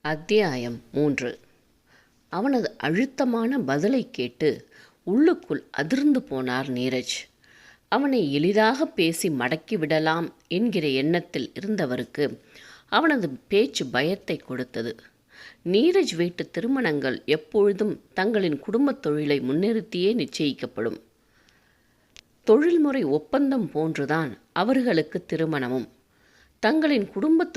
அத்தியாயம் 3. அவனது அழுத்தமான பதிலை கேட்டு உள்ளுக்குள் அதிர்ந்து போனார் நீரஜ். அவனை எளிதாக பேசி மடக்கிவிடலாம் என்கிற எண்ணத்தில் இருந்தவருக்கு அவனது பேச்சு பயத்தை கொடுத்தது. நீரஜ் வீட்டு திருமணங்கள் எப்பொழுதும் தங்களின் குடும்பத் தொழிலை முன்னிறுத்தியே நிச்சயிக்கப்படும். தொழில்முறை ஒப்பந்தம் போன்றுதான் அவர்களுக்கு திருமணமும். தங்களின் குடும்பத்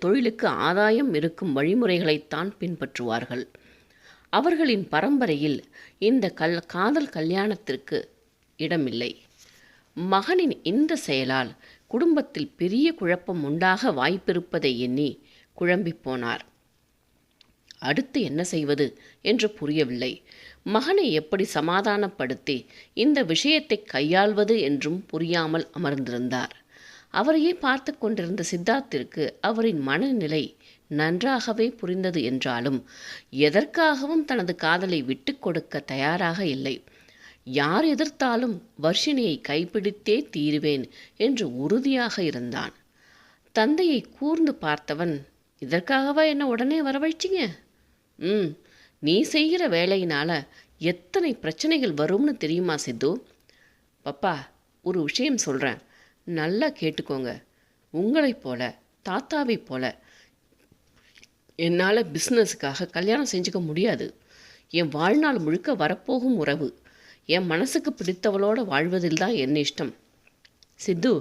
தொழிலுக்கு ஆதாயம் இருக்கும் வழிமுறைகளைத்தான் பின்பற்றுவார்கள். அவர்களின் பரம்பரையில் இந்த காதல் கல்யாணத்திற்கு இடமில்லை. மகனின் இந்த செயலால் குடும்பத்தில் பெரிய குழப்பம் உண்டாக வாய்ப்பிருப்பதை எண்ணி குழம்பிப் போனார். அடுத்து என்ன செய்வது என்று புரியவில்லை. மகனை எப்படி சமாதானப்படுத்தி இந்த விஷயத்தை கையாள்வது என்றும் புரியாமல் அமர்ந்திருந்தார். அவரையே பார்த்து கொண்டிருந்த சித்தார்த்திற்கு அவரின் மனநிலை நன்றாகவே புரிந்தது என்றாலும் எதற்காகவும் தனது காதலை விட்டு கொடுக்க தயாராக இல்லை. யார் எதிர்த்தாலும் வர்ஷினியை கைப்பிடித்தே தீருவேன் என்று உறுதியாக இருந்தான். தந்தையை கூர்ந்து பார்த்தவன், இதற்காகவா என்ன உடனே வரவழைச்சிங்க? நீ செய்கிற வேலையினால எத்தனை பிரச்சனைகள் வரும்னு தெரியுமா சித்து? பப்பா, ஒரு விஷயம் சொல்கிறேன், நல்லா கேட்டுக்கோங்க. உங்களைப் போல, தாத்தாவைப் போல என்னால் பிஸ்னஸுக்காக கல்யாணம் செஞ்சுக்க முடியாது. என் வாழ்நாள் முழுக்க வரப்போகும் உறவு, என் மனசுக்கு பிடித்தவளோடு வாழ்வதில் தான் என் இஷ்டம். சித்து,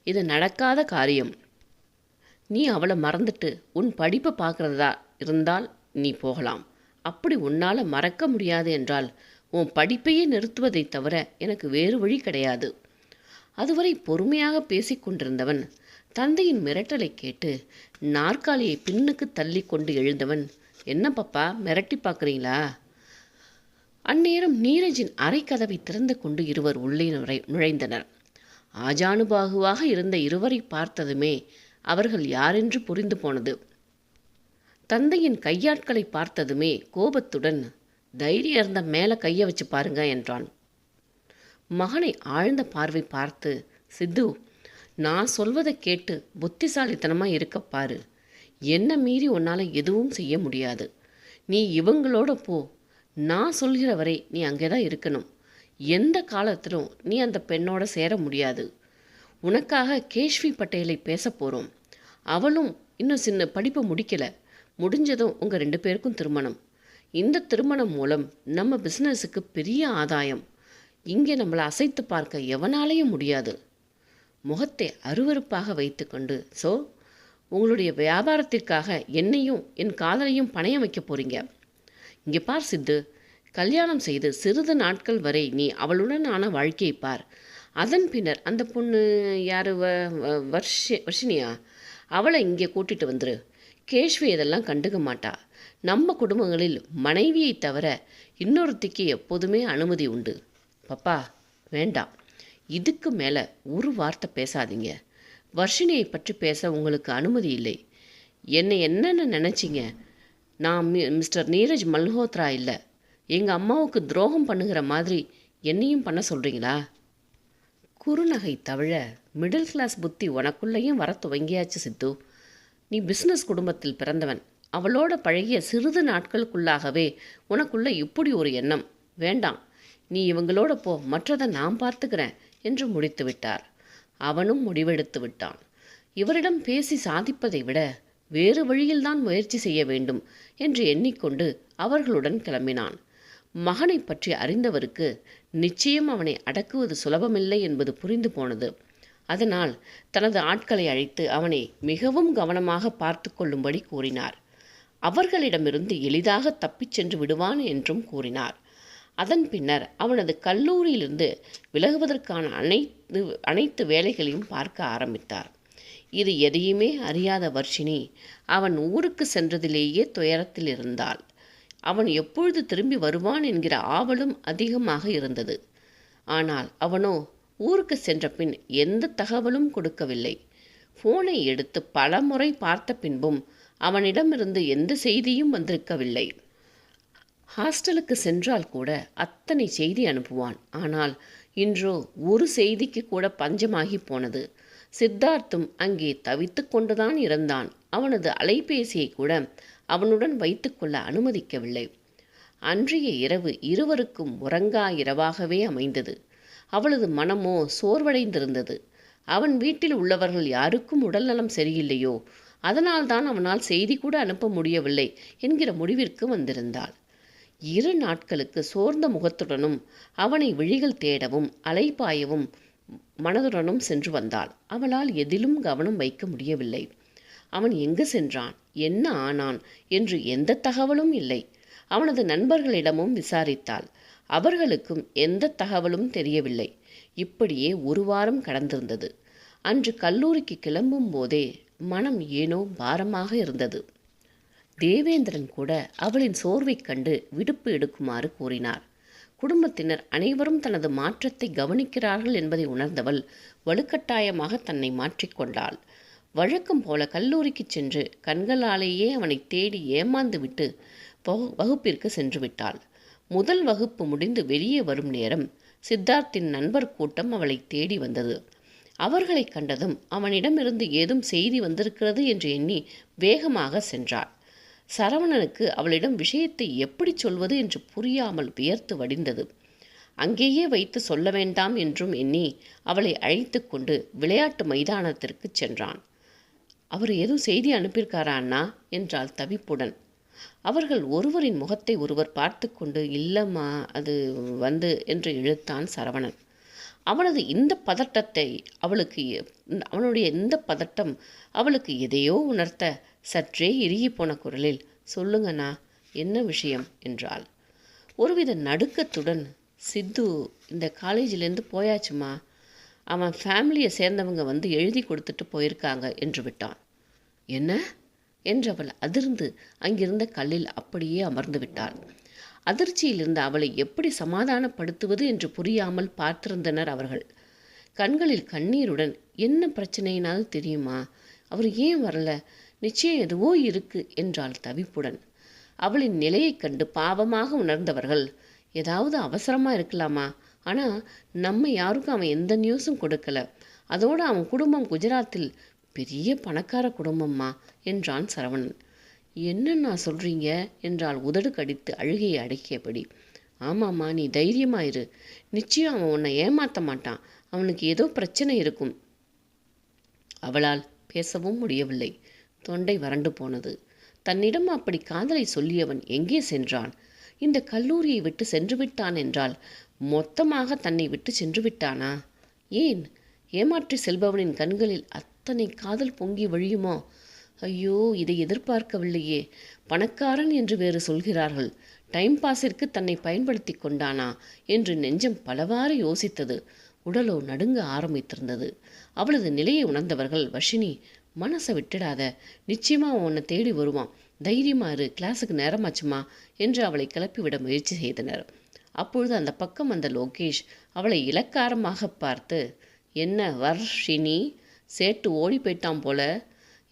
இது நடக்காத காரியம். நீ அவளை மறந்துட்டு உன் படிப்பை பார்க்குறதா இருந்தால் நீ போகலாம். அப்படி உன்னால் மறக்க முடியாது என்றால் உன் படிப்பையே நிறுத்துவதை தவிர எனக்கு வேறு வழி கிடையாது. அதுவரை பொறுமையாக பேசிக்கொண்டிருந்தவன் தந்தையின் மிரட்டலை கேட்டு நாற்காலியை பின்னுக்கு தள்ளி கொண்டு எழுந்தவன், என்ன பப்பா, மிரட்டி பார்க்குறீங்களா? அந்நேரம் நீரஜின் அறை கதவை திறந்து கொண்டு இருவர் உள்ளே நுழைந்தனர். ஆஜானுபாகுவாக இருந்த இருவரை பார்த்ததுமே அவர்கள் யாரென்று புரிந்து போனது. தந்தையின் கையாட்களை பார்த்ததுமே கோபத்துடன், தைரியம் இருந்த மேலே கையை வச்சு பாருங்க என்றான். மகனை ஆழ்ந்த பார்வை பார்த்து, சித்து, நான் சொல்வதை கேட்டு புத்திசாலித்தனமாக இருக்க பாரு. என்ன மீறி உன்னால் எதுவும் செய்ய முடியாது. நீ இவங்களோட போ. நான் சொல்கிற வரை நீ அங்கே தான் இருக்கணும். எந்த காலத்திலும் நீ அந்த பெண்ணோட சேர முடியாது. உனக்காக கேஷ்வி பட்டேலை பேச போகிறோம். அவளும் இன்னும் சின்ன படிப்பை முடிக்கலை. முடிஞ்சதும் உங்கள் 2 பேருக்கும் திருமணம். இந்த திருமணம் மூலம் நம்ம பிஸ்னஸுக்கு பெரிய ஆதாயம். இங்கே நம்மளை அசைத்து பார்க்க எவனாலேயும் முடியாது. முகத்தை அருவருப்பாக வைத்துக்கொண்டு, ஸோ உங்களுடைய வியாபாரத்திற்காக என்னையும் என் காதலையும் பணையம் வைக்க போகிறீங்க. இங்கே பார் சித்து, கல்யாணம் செய்து சிறிது நாட்கள் வரை நீ அவளுடனான வாழ்க்கையை பார். அதன் பின்னர் அந்த பொண்ணு யார், வர்ஷினியா, அவளை இங்கே கூட்டிகிட்டு வந்துரு. கேஷ்வி இதெல்லாம் கண்டுக்க மாட்டா. நம்ம குடும்பங்களில் மனைவியை தவிர இன்னொருத்திக்கு எப்போதுமே அனுமதி உண்டு. பப்பா, வேண்டாம். இதுக்கு மேலே ஒரு வார்த்தை பேசாதீங்க. வர்ஷினியை பற்றி பேச உங்களுக்கு அனுமதி இல்லை. என்னை என்னென்ன நினச்சிங்க? நான் மிஸ்டர் நீரஜ் மல்ஹோத்ரா இல்லை. எங்கள் அம்மாவுக்கு துரோகம் பண்ணுகிற மாதிரி என்னையும் பண்ண சொல்கிறீங்களா? குறுநகை தவிழ, மிடில் கிளாஸ் புத்தி உனக்குள்ளேயும் வர துவங்கியாச்சு சித்து. நீ பிஸ்னஸ் குடும்பத்தில் பிறந்தவன். அவளோட பழகிய சிறிது நாட்களுக்குள்ளாகவே உனக்குள்ள இப்படி ஒரு எண்ணம். வேண்டாம், நீ இவங்களோட போ, மற்றதை நான் பார்த்துக்கிறேன் என்று முடித்து விட்டார். அவனும் முடிவெடுத்து விட்டான். இவரிடம் பேசி சாதிப்பதை விட வேறு வழியில்தான் முயற்சி செய்ய வேண்டும் என்று எண்ணிக்கொண்டு அவர்களுடன் கிளம்பினான். மகனை பற்றி அறிந்தவருக்கு நிச்சயம் அவனை அடக்குவது சுலபமில்லை என்பது புரிந்து போனது. அதனால் தனது ஆட்களை அழைத்து அவனை மிகவும் கவனமாக பார்த்து கொள்ளும்படி கூறினார். அவர்களிடமிருந்து எளிதாக தப்பிச் சென்று விடுவான் என்றும் கூறினார். அதன் பின்னர் அவனது கல்லூரியிலிருந்து விலகுவதற்கான அனைத்து வேலைகளையும் பார்க்க ஆரம்பித்தார். இது எதையுமே அறியாத வர்ஷினி அவன் ஊருக்கு சென்றதிலேயே துயரத்தில் இருந்தாள். அவன் எப்பொழுது திரும்பி வருவான் என்கிற ஆவலும் அதிகமாக இருந்தது. ஆனால் அவனோ ஊருக்கு சென்ற பின் எந்த தகவலும் கொடுக்கவில்லை. ஃபோனை எடுத்து பல முறை பார்த்த பின்பும் அவனிடமிருந்து எந்த செய்தியும் வந்திருக்கவில்லை. ஹாஸ்டலுக்கு சென்றால் கூட அத்தனை செய்தி அனுப்புவான். ஆனால் இன்றோ ஒரு செய்திக்கு கூட பஞ்சமாகி போனது. சித்தார்த்தும் அங்கே தவித்து கொண்டுதான் இருந்தான். அவனது அலைபேசியை கூட அவனுடன் வைத்துக்கொள்ள அனுமதிக்கவில்லை. அன்றைய இரவு இருவருக்கும் உறங்கா இரவாகவே அமைந்தது. அவளது மனமோ சோர்வடைந்திருந்தது. அவன் வீட்டில் உள்ளவர்கள் யாருக்கும் உடல்நலம் சரியில்லையோ, அதனால்தான் அவனால் செய்தி கூட அனுப்ப முடியவில்லை என்கிற முடிவிற்கு வந்திருந்தாள். 2 நாட்களுக்கு சோர்ந்த முகத்துடனும் அவனை விழிகள் தேடவும் அலைபாயவும் மனதுடனும் சென்று வந்தாள். அவளால் எதிலும் கவனம் வைக்க முடியவில்லை. அவன் எங்கு சென்றான், என்ன ஆனான் என்று எந்த தகவலும் இல்லை. அவனது நண்பர்களிடமும் விசாரித்தாள். அவர்களுக்கும் எந்த தகவலும் தெரியவில்லை. இப்படியே 1 வாரம் கடந்திருந்தது. அன்று கல்லூரிக்கு கிளம்பும் போதே மனம் ஏனோ பாரமாக இருந்தது. தேவேந்திரன் கூட அவளின் சோர்வைக் கண்டு விடுப்பு எடுக்குமாறு கூறினார். குடும்பத்தினர் அனைவரும் தனது மாற்றத்தை கவனிக்கிறார்கள் என்பதை உணர்ந்தவள் வலுக்கட்டாயமாக தன்னை மாற்றிக்கொண்டாள். வழக்கம் போல கல்லூரிக்கு சென்று கண்களாலேயே அவனை தேடி ஏமாந்து விட்டு வகுப்பிற்கு சென்று விட்டாள். முதல் வகுப்பு முடிந்து வெளியே வரும் நேரம் சித்தார்த்தின் நண்பர் கூட்டம் அவளை தேடி வந்தது. அவர்களை கண்டதும் அவனிடமிருந்து ஏதும் செய்தி வந்திருக்கிறது என்று எண்ணி வேகமாக சென்றாள். சரவணனுக்கு அவளிடம் விஷயத்தை எப்படி சொல்வது என்று புரியாமல் வியர்த்து வடிந்தது. அங்கேயே வைத்து சொல்ல வேண்டாம் என்றும் எண்ணி அவளை அழைத்து கொண்டு விளையாட்டு மைதானத்திற்கு சென்றான். அவர் ஏதும் செய்தி அனுப்பியிருக்காரா அண்ணா என்றாள் தவிப்புடன். அவர்கள் ஒருவரின் முகத்தை ஒருவர் பார்த்து கொண்டு, இல்லம்மா, அது என்று இழுத்தான் சரவணன். அவனுடைய இந்த பதட்டம் அவளுக்கு எதையோ உணர்த்த சற்றே இறுகி போன குரலில், சொல்லுங்கண்ணா, என்ன விஷயம் என்றாள். ஒருவித நடுக்கத்துடன், சித்து இந்த காலேஜிலேருந்து போயாச்சுமா, அவன் ஃபேமிலியை சேர்ந்தவங்க எழுதி கொடுத்துட்டு போயிருக்காங்க என்று விட்டான். என்ன என்றவள் அதிர்ந்து அங்கிருந்த கல்லில் அப்படியே அமர்ந்து விட்டாள். அதிர்ச்சியிலிருந்து அவளை எப்படி சமாதானப்படுத்துவது என்று புரியாமல் பார்த்திருந்தனர் அவர்கள். கண்களில் கண்ணீருடன், என்ன பிரச்சனையினாலும் தெரியுமா, அவர் ஏன் வரல, நிச்சயம் எதுவோ இருக்கு என்றாள் தவிப்புடன். அவளின் நிலையைக் கண்டு பாவமாக உணர்ந்தவர்கள், ஏதாவது அவசரமாக இருக்கலாமா, ஆனால் நம்ம யாருக்கும் அவன் எந்த நியூஸும் கொடுக்கல, அதோடு அவன் குடும்பம் குஜராத்தில் பெரிய பணக்கார குடும்பம்மா என்றான் சரவணன். என்னன்னா சொல்கிறீங்க என்றால் உதடு கடித்து அழுகையை அடக்கியபடி. ஆமாம்மா, நீ தைரியமாயிரு, நிச்சயம் அவன் உன்னை ஏமாற்ற மாட்டான், அவனுக்கு ஏதோ பிரச்சனை இருக்கும். அவளால் பேசவும் முடியவில்லை. தொண்டை வறண்டு போனது. தன்னிடம் அப்படி காதலை சொல்லியவன் எங்கே சென்றான்? இந்த கல்லூரியை விட்டு சென்று விட்டான் என்றால் மொத்தமாக தன்னை விட்டு சென்று விட்டானா? ஏன் ஏமாற்றி செல்பவனின் கண்களில் அத்தனை காதல் பொங்கி வழியுமோ? ஐயோ, இதை எதிர்பார்க்கவில்லையே. பணக்காரன் என்று வேறு சொல்கிறார்கள், டைம் பாஸிற்கு தன்னை பயன்படுத்தி கொண்டானா என்று நெஞ்சம் பலவாறு யோசித்தது. உடலோ நடுங்க ஆரம்பித்திருந்தது. அவளது நிலையை உணர்ந்தவர்கள், வர்ஷினி, மனசை விட்டுடாத, நிச்சயமா அவன் உன்னை தேடி வருவான், தைரியமா இரு, கிளாஸுக்கு நேரமாச்சுமா என்று அவளை கிளப்பிவிட முயற்சி செய்தனர். அப்பொழுது அந்த பக்கம் வந்த லோகேஷ் அவளை இலக்காரமாக பார்த்து, என்ன வர்ஷினி, சேட்டு ஓடி போயிட்டான் போல,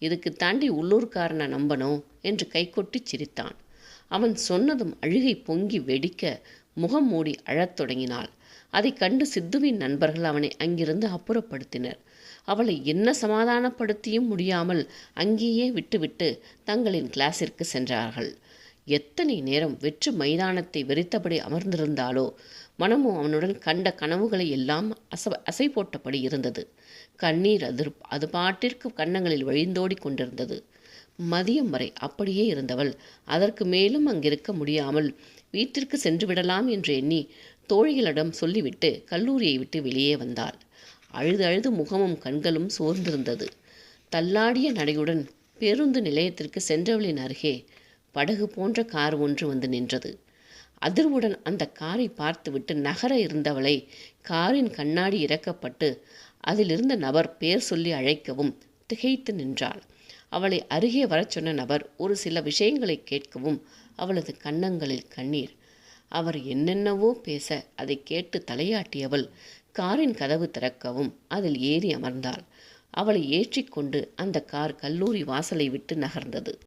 இதுக்கு தாண்டி உள்ளூர்காரனை நம்பணும் என்று கைகொட்டி சிரித்தான். அவன் சொன்னதும் அழுகை பொங்கி வெடிக்க முகம் மூடி அழத் தொடங்கினாள். அதை கண்டு சித்துவின் நண்பர்கள் அவனை அங்கிருந்து அப்புறப்படுத்தினர். அவளை என்ன சமாதானப்படுத்தியும் முடியாமல் அங்கேயே விட்டுவிட்டு தங்களின் கிளாஸிற்கு சென்றார்கள். எத்தனை நேரம் வெற்று மைதானத்தை வெறித்தபடி அமர்ந்திருந்தாலோ, மனமோ அவனுடன் கண்ட கனவுகளை எல்லாம் அசை போட்டபடி இருந்தது. கண்ணீர் அது பாட்டிற்கு கன்னங்களில் வழிந்தோடி கொண்டிருந்தது. மதியம் வரை அப்படியே இருந்தவள் அதற்கு மேலும் அங்கிருக்க முடியாமல் வீட்டிற்கு சென்று விடலாம் என்று எண்ணி தோழிகளிடம் சொல்லிவிட்டு கல்லூரியை விட்டு வெளியே வந்தாள். அழுது அழுது முகமும் கண்களும் சோர்ந்திருந்தது. தள்ளாடிய நடையுடன் பேருந்து நிலையத்திற்கு சென்றவளின் அருகே படகு போன்ற கார் ஒன்று வந்து நின்றது. அதிர்வுடன் அந்த காரை பார்த்துவிட்டு நகர இருந்தவளை காரின் கண்ணாடி இறக்கப்பட்டு அதிலிருந்த நபர் பேர் சொல்லி அழைக்கவும் திகைத்து நின்றாள். அவளை அருகே வரச் சொன்ன நபர் ஒரு சில விஷயங்களை கேட்கவும் அவளது கன்னங்களில் கண்ணீர். அவர் என்னென்னவோ பேச அதை கேட்டு தலையாட்டியவள் காரின் கதவு திறக்கவும் அதில் ஏறி அமர்ந்தாள். அவளை ஏற்றிக்கொண்டு அந்த கார் கல்லூரி வாசலை விட்டு நகர்ந்தது.